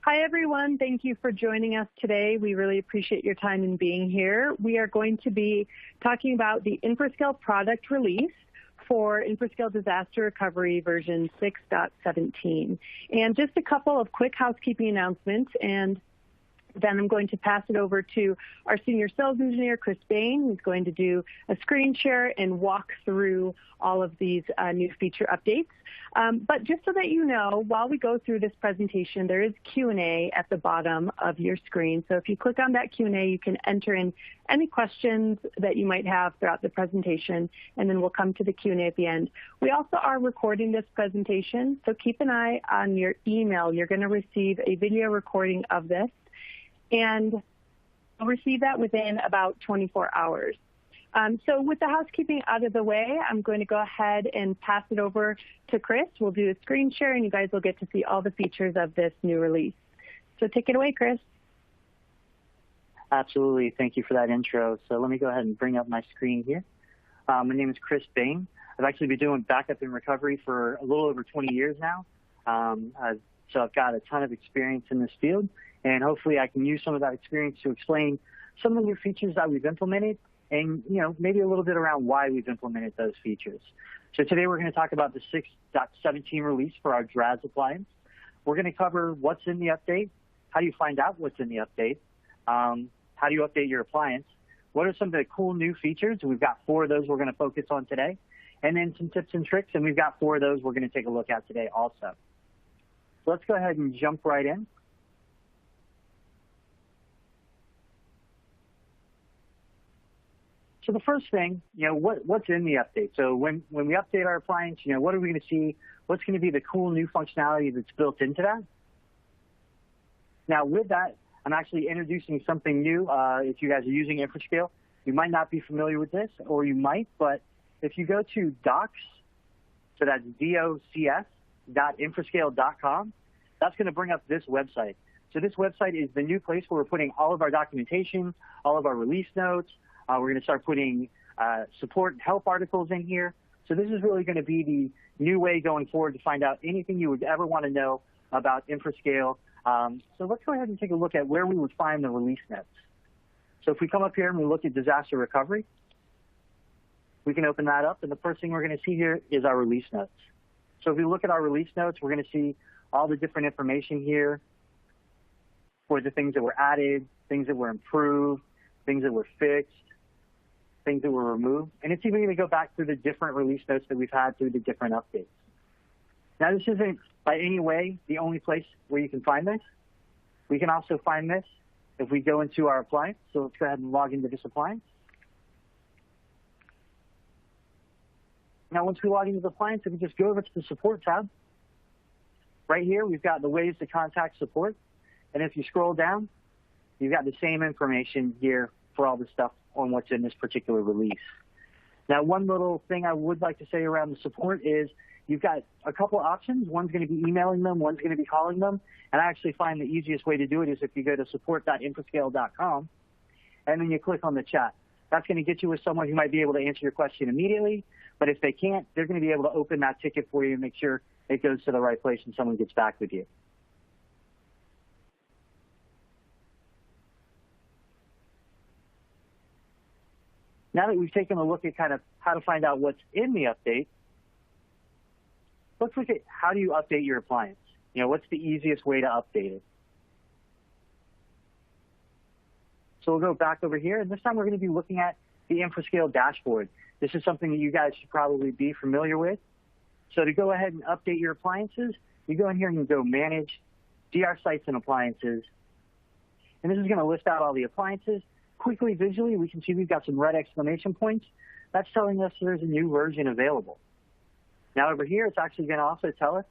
Hi, everyone. Thank you for joining us today. We really appreciate your time in being here. We are going to be talking about the Infrascale product release for Infrascale Disaster Recovery version 6.17. And just a couple of quick housekeeping announcements, and then I'm going to pass it over to our senior sales engineer, Chris Bain, who's going to do a screen share and walk through all of these new feature updates. But just so that you know, while we go through this presentation, there is Q&A at the bottom of your screen. So if you click on that Q&A, you can enter in any questions that you might have throughout the presentation, and then we'll come to the Q&A at the end. We also are recording this presentation, so keep an eye on your email. You're going to receive a video recording of this, and you'll receive that within about 24 hours. So with the housekeeping out of the way, I'm going to go ahead and pass it over to Chris. We'll do a screen share, and you guys will get to see all the features of this new release. So take it away, Chris. Absolutely. Thank you for that intro. So let me go ahead and bring up my screen here. My name is Chris Bain. I've actually been doing backup and recovery for a little over 20 years now. So I've got a ton of experience in this field, and hopefully I can use some of that experience to explain some of the new features that we've implemented and, maybe a little bit around why we've implemented those features. So today we're going to talk about the 6.17 release for our DRaaS appliance. We're going to cover what's in the update, how do you find out what's in the update, how do you update your appliance, what are some of the cool new features. We've got 4 of those we're going to focus on today, and then some tips and tricks, and we've got 4 of those we're going to take a look at today also. So let's go ahead and jump right in. So the first thing, what's in the update? So when we update our appliance, what are we going to see? What's going to be the cool new functionality that's built into that? Now with that, I'm actually introducing something new. If you guys are using Infrascale, you might not be familiar with this, or you might, but if you go to docs, so that's docs.infrascale.com, that's going to bring up this website. So this website is the new place where we're putting all of our documentation, all of our release notes. We're going to start putting support and help articles in here. So this is really going to be the new way going forward to find out anything you would ever want to know about Infrascale. So let's go ahead and take a look at where we would find the release notes. So if we come up here and we look at disaster recovery, we can open that up, and the first thing we're going to see here is our release notes. So if we look at our release notes, we're going to see all the different information here for the things that were added, things that were improved, things that were fixed, things that were removed, and it's even going to go back through the different release notes that we've had through the different updates. Now, this isn't by any way the only place where you can find this. We can also find this if we go into our appliance. So let's go ahead and log into this appliance. Now, once we log into the appliance, if we just go over to the support tab, right here, we've got the ways to contact support. And if you scroll down, you've got the same information here for all the stuff on what's in this particular release. Now, one little thing I would like to say around the support is you've got a couple options. One's going to be emailing them, one's going to be calling them. And I actually find the easiest way to do it is if you go to support.infrascale.com and then you click on the chat. That's going to get you with someone who might be able to answer your question immediately. But if they can't, they're going to be able to open that ticket for you and make sure it goes to the right place and someone gets back with you. Now that we've taken a look at kind of how to find out what's in the update, let's look at how do you update your appliance. What's the easiest way to update it? So we'll go back over here, and this time we're going to be looking at the Infrascale dashboard. This is something that you guys should probably be familiar with. So to go ahead and update your appliances, you go in here and you go Manage, DR Sites and Appliances. And this is going to list out all the appliances. Quickly, visually, we can see we've got some red exclamation points. That's telling us there's a new version available. Now over here, it's actually going to also tell us,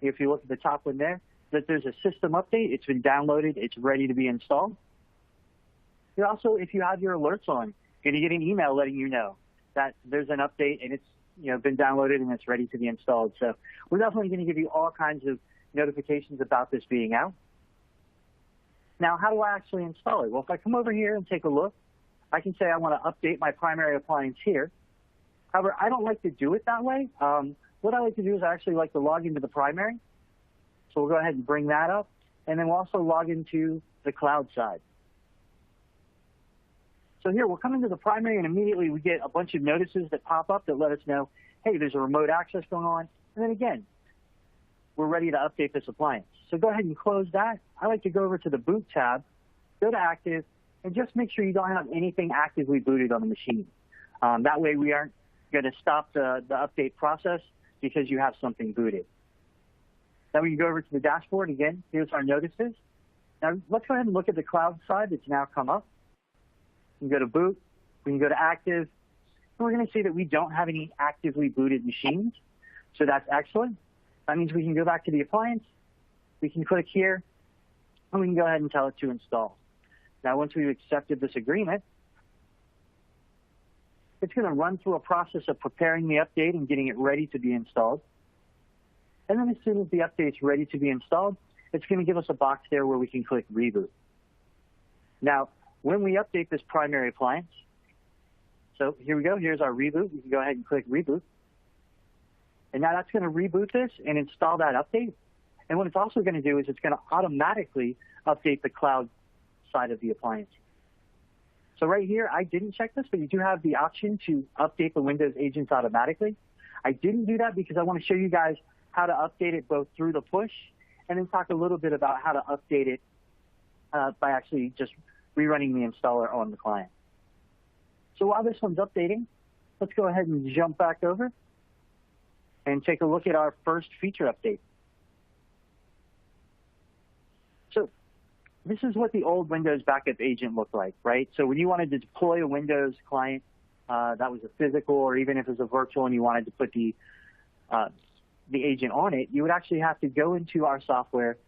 if you look at the top one there, that there's a system update. It's been downloaded. It's ready to be installed. You're also, if you have your alerts on, you're going to get an email letting you know that there's an update and it's been downloaded and it's ready to be installed. So we're definitely going to give you all kinds of notifications about this being out. Now, how do I actually install it? Well, if I come over here and take a look, I can say I want to update my primary appliance here. However, I don't like to do it that way. What I like to do is I actually like to log into the primary. So we'll go ahead and bring that up. and then we'll also log into the cloud side. So here we'll come into the primary, and immediately we get a bunch of notices that pop up that let us know, hey, there's a remote access going on. And then again, we're ready to update this appliance. So go ahead and close that. I like to go over to the boot tab, go to active, and just make sure you don't have anything actively booted on the machine. That way we aren't going to stop the update process because you have something booted. Then we can go over to the dashboard. Again, here's our notices. Now let's go ahead and look at the cloud side that's now come up. We can go to boot, we can go to active, and we're going to see that we don't have any actively booted machines. So that's excellent. That means we can go back to the appliance, we can click here, and we can go ahead and tell it to install. Now once we've accepted this agreement, it's going to run through a process of preparing the update and getting it ready to be installed. And then as soon as the update's ready to be installed, it's going to give us a box there where we can click reboot. Now, when we update this primary appliance, so here we go, here's our reboot. We can go ahead and click reboot. And now that's going to reboot this and install that update. And what it's also going to do is it's going to automatically update the cloud side of the appliance. So right here, I didn't check this, but you do have the option to update the Windows agents automatically. I didn't do that because I want to show you guys how to update it both through the push and then talk a little bit about how to update it by actually just rerunning the installer on the client. So while this one's updating, let's go ahead and jump back over and take a look at our first feature update. So this is what the old Windows backup agent looked like, right? So when you wanted to deploy a Windows client that was a physical, or even if it was a virtual and you wanted to put the agent on it, you would actually have to go into our software,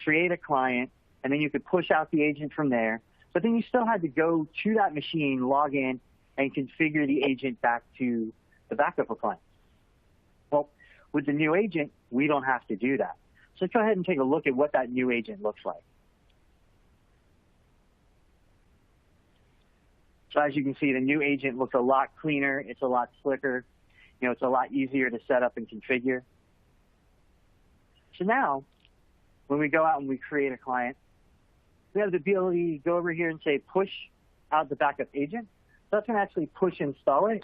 create a client, and then you could push out the agent from there. But then you still had to go to that machine, log in, and configure the agent back to the backup appliance. Well, with the new agent, we don't have to do that. So let's go ahead and take a look at what that new agent looks like. So as you can see, the new agent looks a lot cleaner. It's a lot slicker. You know, it's a lot easier to set up and configure. So now, when we go out and we create a client, we have the ability to go over here and say push out the backup agent. So that's going to actually push install it.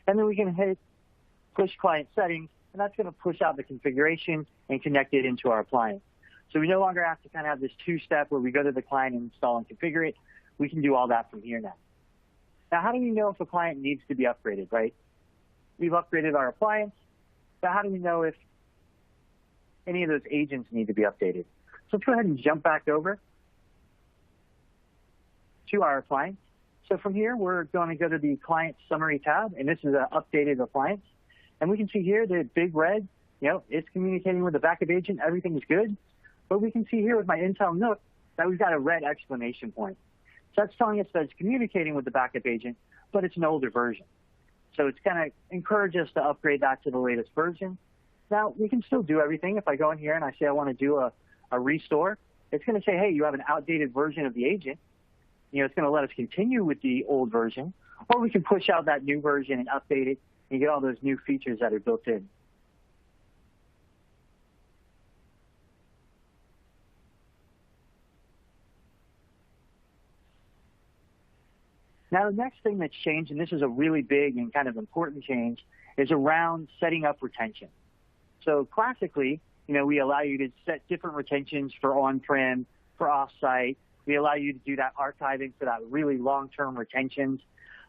And then we can hit push client settings, and that's going to push out the configuration and connect it into our appliance. So we no longer have to kind of have this two-step where we go to the client and install and configure it. We can do all that from here now. Now, how do we know if a client needs to be upgraded, right? We've upgraded our appliance, but how do we know if any of those agents need to be updated? So let's go ahead and jump back over to our appliance. So from here, we're going to go to the Client Summary tab, and this is an updated appliance. And we can see here the big red, you know, it's communicating with the backup agent. Everything is good. But we can see here with my Intel NUC that we've got a red exclamation point. So that's telling us that it's communicating with the backup agent, but it's an older version. So it's going to encourage us to upgrade that to the latest version. Now, we can still do everything. If I go in here and I say I want to do a restore, it's going to say, hey, you have an outdated version of the agent. You know, it's going to let us continue with the old version, or we can push out that new version and update it and get all those new features that are built in. Now, the next thing that's changed, and this is a really big and kind of important change, is around setting up retention. So classically, you know, we allow you to set different retentions for on-prem, for off-site. We allow you to do that archiving for that really long-term retentions.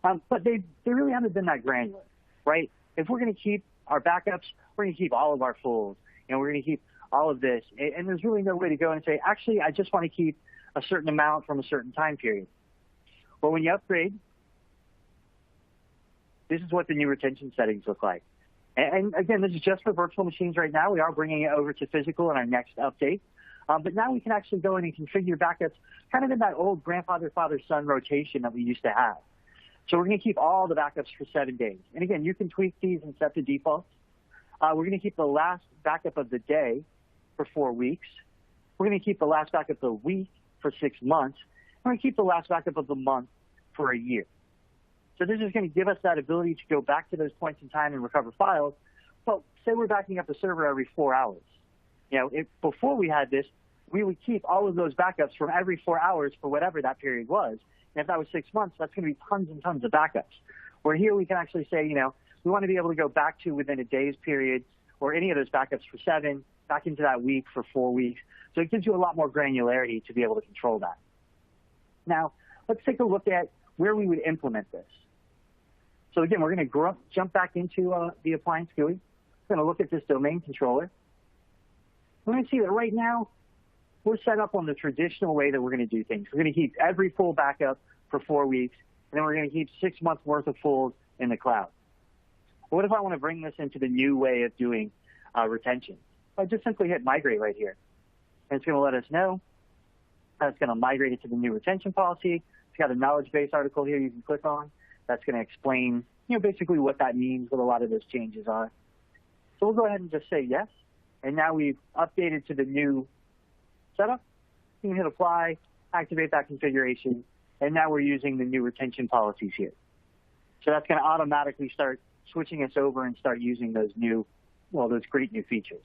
But they really haven't been that granular, right? If we're going to keep our backups, we're going to keep all of our fulls. You know, we're going to keep all of this. And there's really no way to go and say, actually, I just want to keep a certain amount from a certain time period. Well, when you upgrade, this is what the new retention settings look like. And again, this is just for virtual machines right now. We are bringing it over to physical in our next update. But now we can actually go in and configure backups kind of in that old grandfather, father, son rotation that we used to have. So we're going to keep all the backups for 7 days. And again, you can tweak these and set the defaults. We're going to keep the last backup of the day for 4 weeks. We're going to keep the last backup of the week for 6 months. We're going to keep the last backup of the month for a year. So this is going to give us that ability to go back to those points in time and recover files. Well, say we're backing up the server every 4 hours. You know, before we had this, we would keep all of those backups from every 4 hours for whatever that period was. And if that was 6 months, that's going to be tons and tons of backups. Where here we can actually say, we want to be able to go back to within a day's period or any of those backups for 7, back into that week for 4 weeks. So it gives you a lot more granularity to be able to control that. Now, let's take a look at where we would implement this. So again, we're going to jump back into the Appliance GUI. We're going to look at this domain controller. We're going to see that right now, we're set up on the traditional way that we're going to do things. We're going to keep every full backup for 4 weeks, and then we're going to keep 6 months worth of fulls in the cloud. But what if I want to bring this into the new way of doing retention? I just simply hit migrate right here. And it's going to let us know how it's going to migrate it to the new retention policy. It's got a knowledge base article here you can click on. That's going to explain, basically what that means, what a lot of those changes are. So we'll go ahead and just say yes. And now we've updated to the new setup. You can hit apply, activate that configuration, and now we're using the new retention policies here. So that's going to automatically start switching us over and start using those those great new features.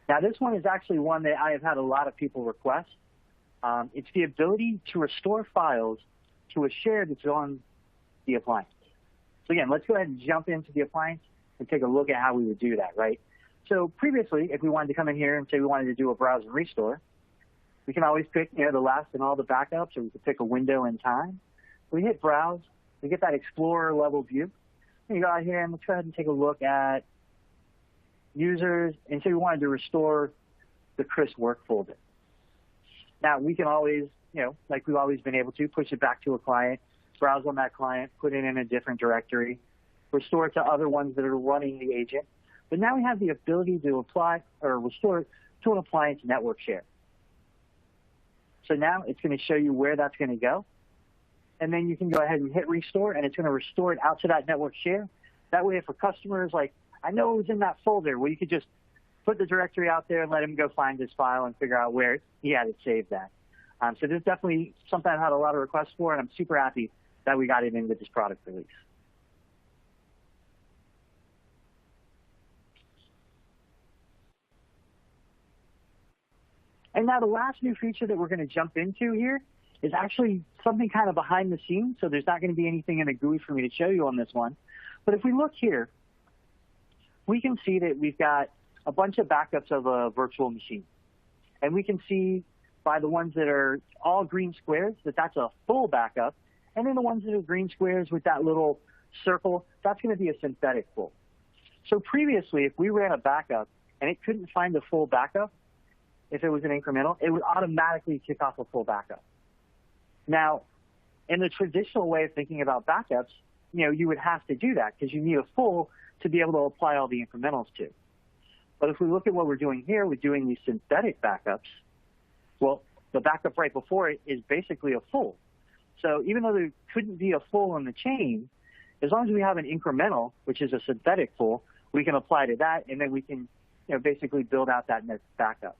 Now, this one is actually one that I have had a lot of people request. It's the ability to restore files to a share that's on the appliance. So again, let's go ahead and jump into the appliance and take a look at how we would do that, right? So previously, if we wanted to come in here and say we wanted to do a browse and restore, we can always pick the last and all the backups, or we could pick a window in time. We hit browse, we get that Explorer level view. And you go out here and let's go ahead and take a look at users, and say we wanted to restore the Chris work folder. Now, we can always, like we've always been able to, push it back to a client, browse on that client, put it in a different directory, restore it to other ones that are running the agent. But now we have the ability to apply or restore it to an appliance network share. So now it's going to show you where that's going to go. And then you can go ahead and hit restore, and it's going to restore it out to that network share. That way, if a customer is like, I know it was in that folder, well, you could just put the directory out there and let him go find his file and figure out where he had it saved at. So this is definitely something I've had a lot of requests for, and I'm super happy that we got it in with this product release. And now the last new feature that we're going to jump into here is actually something kind of behind the scenes, so there's not going to be anything in the GUI for me to show you on this one. But if we look here, we can see that we've got a bunch of backups of a virtual machine. And we can see by the ones that are all green squares that that's a full backup. And then the ones that are green squares with that little circle, that's going to be a synthetic full. So previously, if we ran a backup and it couldn't find a full backup, if it was an incremental, it would automatically kick off a full backup. Now, in the traditional way of thinking about backups, you would have to do that because you need a full to be able to apply all the incrementals to. But if we look at what we're doing here, we're doing these synthetic backups. Well, the backup right before it is basically a full. So even though there couldn't be a full in the chain, as long as we have an incremental, which is a synthetic full, we can apply to that, and then we can basically build out that next backup.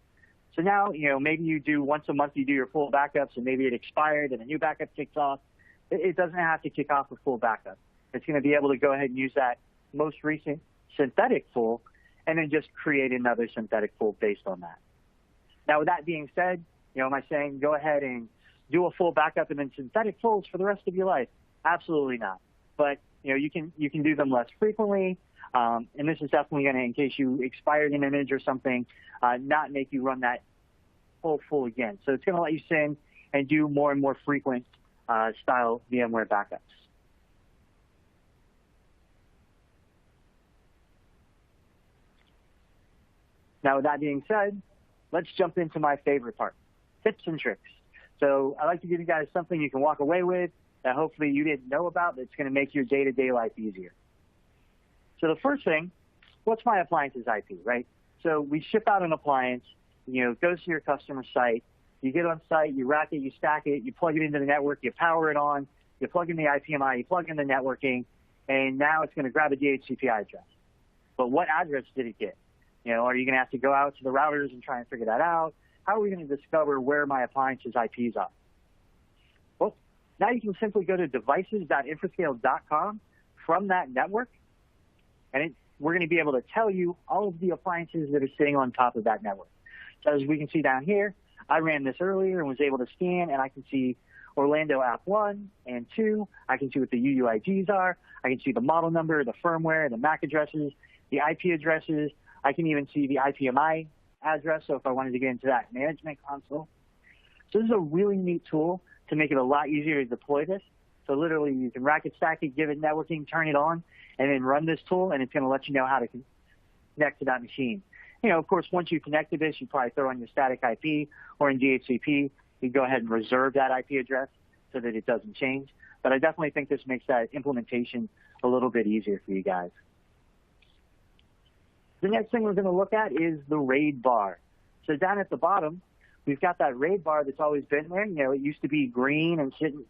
So now, maybe you do once a month, you do your full backups, and maybe it expired and a new backup kicks off. It doesn't have to kick off a full backup. It's going to be able to go ahead and use that most recent synthetic full and then just create another synthetic full based on that. Now, with that being said, am I saying go ahead and do a full backup and then synthetic fulls for the rest of your life? Absolutely not. But, you can do them less frequently. And this is definitely going to, in case you expired an image or something, not make you run that full again. So it's going to let you send and do more and more frequent style VMware backups. Now, with that being said, let's jump into my favorite part, tips and tricks. So I like to give you guys something you can walk away with that hopefully you didn't know about that's going to make your day-to-day life easier. So the first thing, what's my appliance's IP, right? So we ship out an appliance, it goes to your customer site. You get on site, you rack it, you stack it, you plug it into the network, you power it on, you plug in the IPMI, you plug in the networking, and now it's going to grab a DHCP address. But what address did it get? Are you going to have to go out to the routers and try and figure that out? How are we going to discover where my appliance's IPs are? Well, Now you can simply go to devices.infrascale.com from that network, and we're going to be able to tell you all of the appliances that are sitting on top of that network. So as we can see down here, I ran this earlier and was able to scan, and I can see Orlando app 1 and 2. I can see what the UUIDs are. I can see the model number, the firmware, the MAC addresses, the IP addresses. I can even see the IPMI address, so if I wanted to get into that management console. So this is a really neat tool to make it a lot easier to deploy this. So literally you can rack it, stack it, give it networking, turn it on, and then run this tool, and it's going to let you know how to connect to that machine. You know, of course, once you connect to this, you probably throw on your static IP, or in DHCP, you go ahead and reserve that IP address so that it doesn't change. But I definitely think this makes that implementation a little bit easier for you guys. The next thing we're going to look at is the RAID bar. So down at the bottom, we've got that RAID bar that's always been there. You know, it used to be green and sitting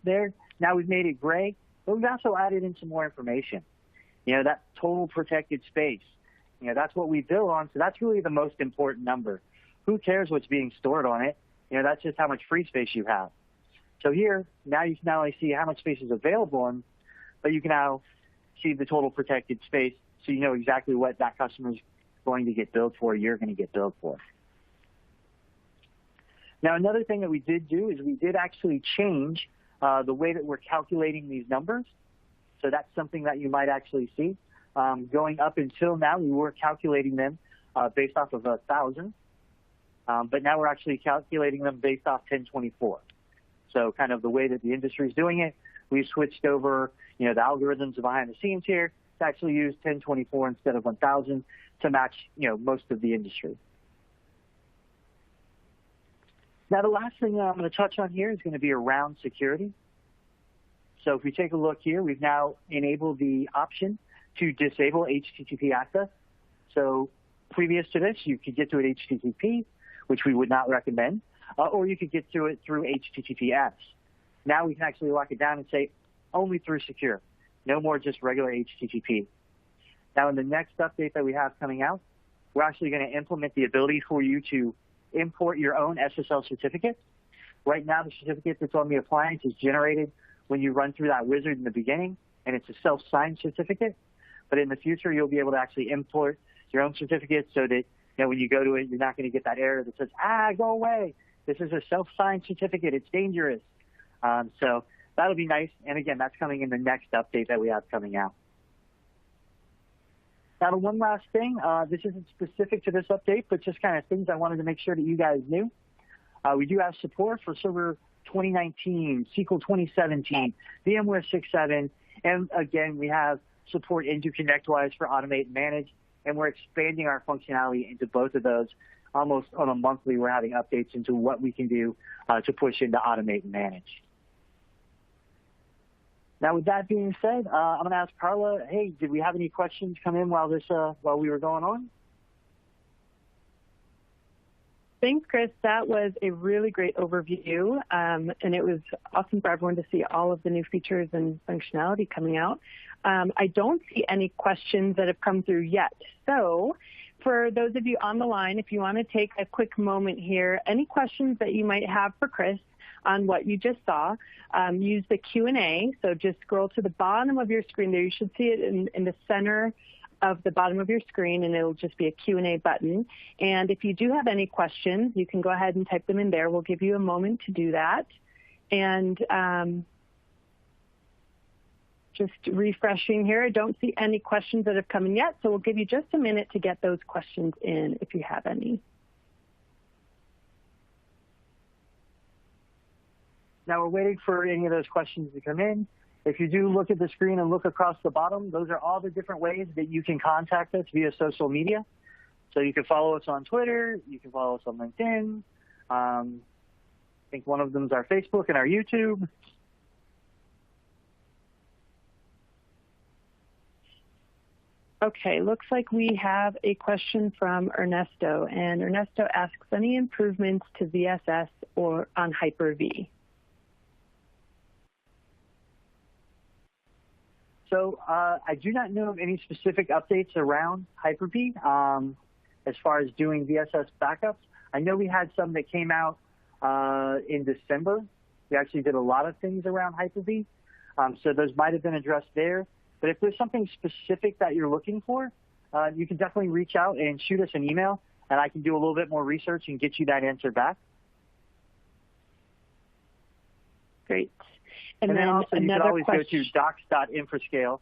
there. Now we've made it gray, but we've also added in some more information. You know, that total protected space. You know, that's what we bill on, so that's really the most important number. Who cares what's being stored on it? You know, that's just how much free space you have. So here, now you can not only see how much space is available, but you can now see the total protected space, so you know exactly what that customer is going to get billed for, you're going to get billed for. Now, another thing that we did do is we did actually change the way that we're calculating these numbers. So that's something that you might actually see. Going up until now, we were calculating them based off of 1,000, but now we're actually calculating them based off 1024. So kind of the way that the industry is doing it, we've switched over, you know, the algorithms behind the scenes here to actually use 1024 instead of 1,000 to match, you know, most of the industry. Now, the last thing that I'm going to touch on here is going to be around security. So if we take a look here, we've now enabled the option to disable HTTP access. So previous to this, you could get to it HTTP, which we would not recommend, or you could get to it through HTTPS. Now we can actually lock it down and say only through secure, no more just regular HTTP. Now in the next update that we have coming out, we're actually going to implement the ability for you to import your own SSL certificate. Right now, the certificate that's on the appliance is generated when you run through that wizard in the beginning, and it's a self-signed certificate. But in the future, you'll be able to actually import your own certificate so that, you know, when you go to it, you're not going to get that error that says, go away. This is a self-signed certificate. It's dangerous. So that'll be nice. And again, that's coming in the next update that we have coming out. Now, the one last thing, this isn't specific to this update, but just kind of things I wanted to make sure that you guys knew. We do have support for Server 2019, SQL 2017, VMware 6.7, and again, we have support into ConnectWise for Automate and Manage, and we're expanding our functionality into both of those. Almost on a monthly, we're having updates into what we can do to push into Automate and Manage. Now, with that being said, I'm going to ask Carla, hey, did we have any questions come in while we were going on? Thanks, Chris. That was a really great overview, and it was awesome for everyone to see all of the new features and functionality coming out. I don't see any questions that have come through yet. So for those of you on the line, if you want to take a quick moment here, any questions that you might have for Chris on what you just saw, use the Q&A. So just scroll to the bottom of your screen there. You should see it in the center of the bottom of your screen, and it'll just be a Q&A button. And if you do have any questions, you can go ahead and type them in there. We'll give you a moment to do that. And just refreshing here. I don't see any questions that have come in yet, so we'll give you just a minute to get those questions in if you have any. Now we're waiting for any of those questions to come in. If you do look at the screen and look across the bottom, those are all the different ways that you can contact us via social media. So you can follow us on Twitter, you can follow us on LinkedIn. I think one of them is our Facebook and our YouTube. Okay, looks like we have a question from Ernesto, and Ernesto asks, any improvements to VSS or on Hyper-V? So I do not know of any specific updates around Hyper-V as far as doing VSS backups. I know we had some that came out in December We actually did a lot of things around Hyper-V, so those might have been addressed there. But if there's something specific that you're looking for, you can definitely reach out and shoot us an email, and I can do a little bit more research and get you that answer back. Great. And then also you can always go to docs.infrascale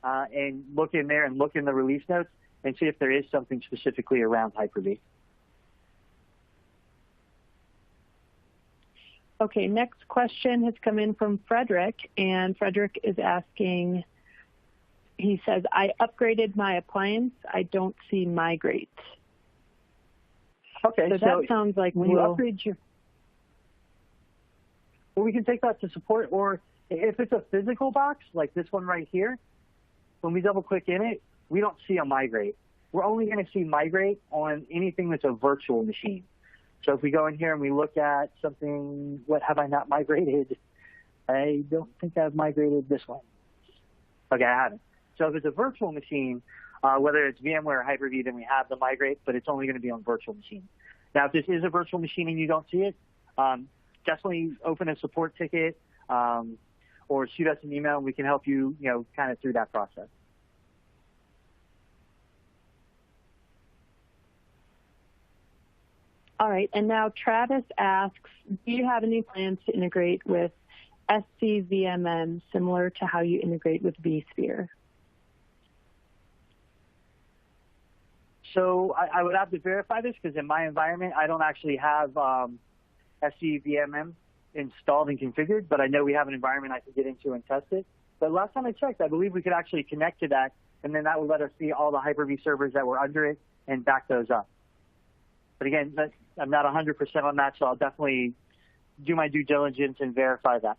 and look in there and look in the release notes and see if there is something specifically around Hyper-V. Okay, next question has come in from Frederick, and Frederick is asking, he says, I upgraded my appliance. I don't see migrate. Okay, so that sounds like when you upgrade your... Well, we can take that to support, or if it's a physical box, like this one right here, when we double click in it, we don't see a migrate. We're only going to see migrate on anything that's a virtual machine. So if we go in here and we look at something, what have I not migrated? I don't think I've migrated this one. Okay, I haven't. So if it's a virtual machine, whether it's VMware or Hyper-V, then we have the migrate, but it's only going to be on virtual machines. Now, if this is a virtual machine and you don't see it, definitely open a support ticket or shoot us an email, and we can help you, kind of through that process. All right, and now Travis asks, do you have any plans to integrate with SCVMM similar to how you integrate with vSphere? So I would have to verify this because in my environment, I don't actually have SCVMM installed and configured, but I know we have an environment I can get into and test it. But last time I checked, I believe we could actually connect to that, and then that would let us see all the Hyper-V servers that were under it and back those up. But again, I'm not 100% on that, so I'll definitely do my due diligence and verify that.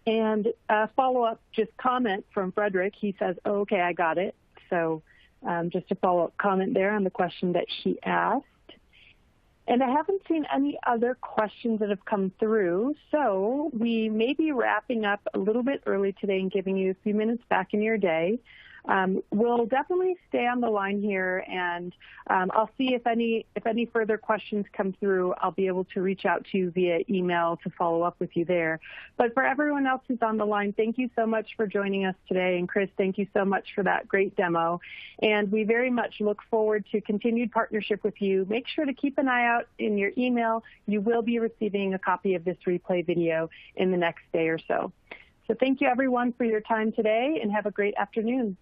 And a follow-up just comment from Frederick. He says, oh, okay, I got it. So just a follow-up comment there on the question that he asked. And I haven't seen any other questions that have come through, so we may be wrapping up a little bit early today and giving you a few minutes back in your day. We'll definitely stay on the line here, and I'll see if any further questions come through. I'll be able to reach out to you via email to follow up with you there. But for everyone else who's on the line, thank you so much for joining us today. And Chris, thank you so much for that great demo. And we very much look forward to continued partnership with you. Make sure to keep an eye out in your email. You will be receiving a copy of this replay video in the next day or so. So thank you, everyone, for your time today, and have a great afternoon.